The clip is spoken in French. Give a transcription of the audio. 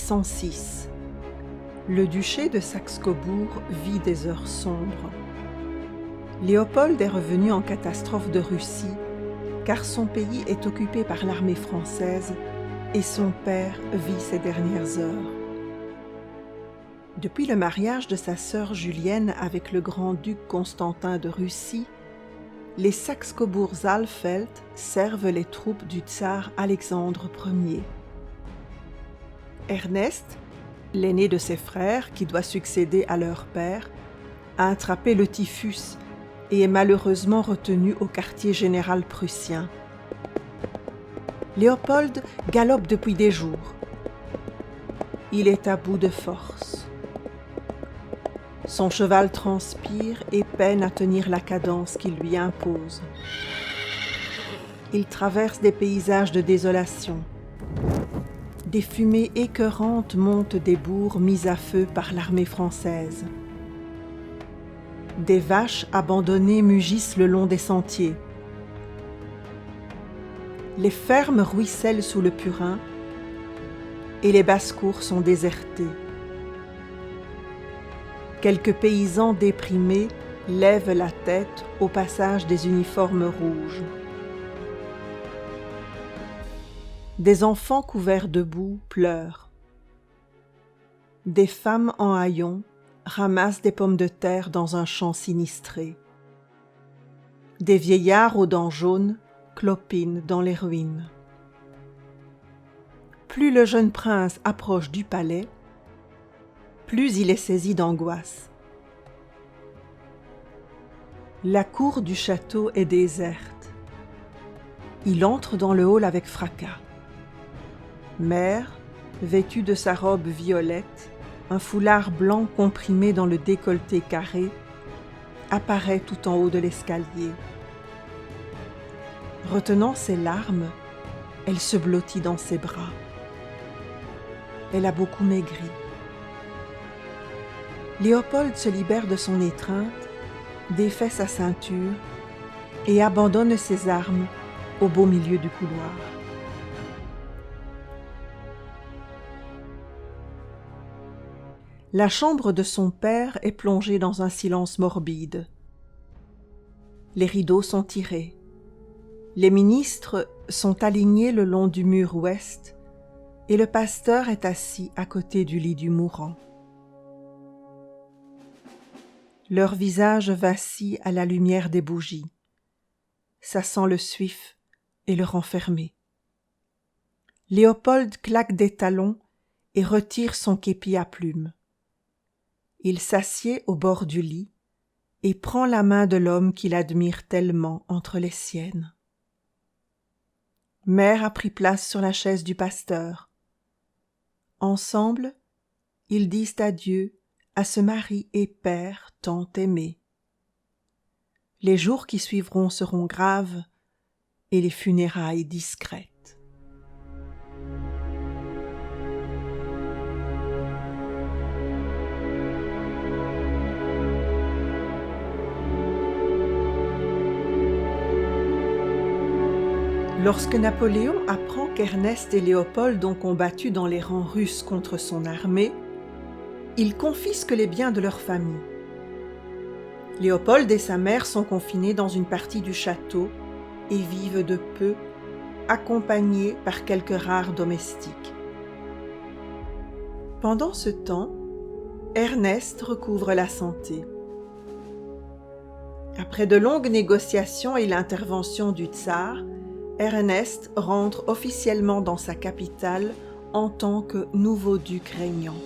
1806. Le duché de Saxe-Cobourg vit des heures sombres. Léopold est revenu en catastrophe de Russie, car son pays est occupé par l'armée française et son père vit ses dernières heures. Depuis le mariage de sa sœur Julienne avec le grand-duc Constantin de Russie, les Saxe-Cobourg-Saalfeld servent les troupes du tsar Alexandre Ier. Ernest, l'aîné de ses frères qui doit succéder à leur père, a attrapé le typhus et est malheureusement retenu au quartier général prussien. Léopold galope depuis des jours. Il est à bout de force. Son cheval transpire et peine à tenir la cadence qu'il lui impose. Il traverse des paysages de désolation. Des fumées écœurantes montent des bourgs mis à feu par l'armée française. Des vaches abandonnées mugissent le long des sentiers. Les fermes ruissellent sous le purin et les basses-cours sont désertées. Quelques paysans déprimés lèvent la tête au passage des uniformes rouges. Des enfants couverts de boue pleurent. Des femmes en haillons ramassent des pommes de terre dans un champ sinistré. Des vieillards aux dents jaunes clopinent dans les ruines. Plus le jeune prince approche du palais, plus il est saisi d'angoisse. La cour du château est déserte. Il entre dans le hall avec fracas. Mère, vêtue de sa robe violette, un foulard blanc comprimé dans le décolleté carré, apparaît tout en haut de l'escalier. Retenant ses larmes, elle se blottit dans ses bras. Elle a beaucoup maigri. Léopold se libère de son étreinte, défait sa ceinture et abandonne ses armes au beau milieu du couloir. La chambre de son père est plongée dans un silence morbide. Les rideaux sont tirés. Les ministres sont alignés le long du mur ouest et le pasteur est assis à côté du lit du mourant. Leur visage vacille à la lumière des bougies. Ça sent le suif et le renfermé. Léopold claque des talons et retire son képi à plumes. Il s'assied au bord du lit et prend la main de l'homme qu'il admire tellement entre les siennes. Mère a pris place sur la chaise du pasteur. Ensemble, ils disent adieu à ce mari et père tant aimé. Les jours qui suivront seront graves et les funérailles discrètes. Lorsque Napoléon apprend qu'Ernest et Léopold ont combattu dans les rangs russes contre son armée, il confisque les biens de leur famille. Léopold et sa mère sont confinés dans une partie du château et vivent de peu, accompagnés par quelques rares domestiques. Pendant ce temps, Ernest recouvre la santé. Après de longues négociations et l'intervention du tsar, Ernest rentre officiellement dans sa capitale en tant que nouveau duc régnant.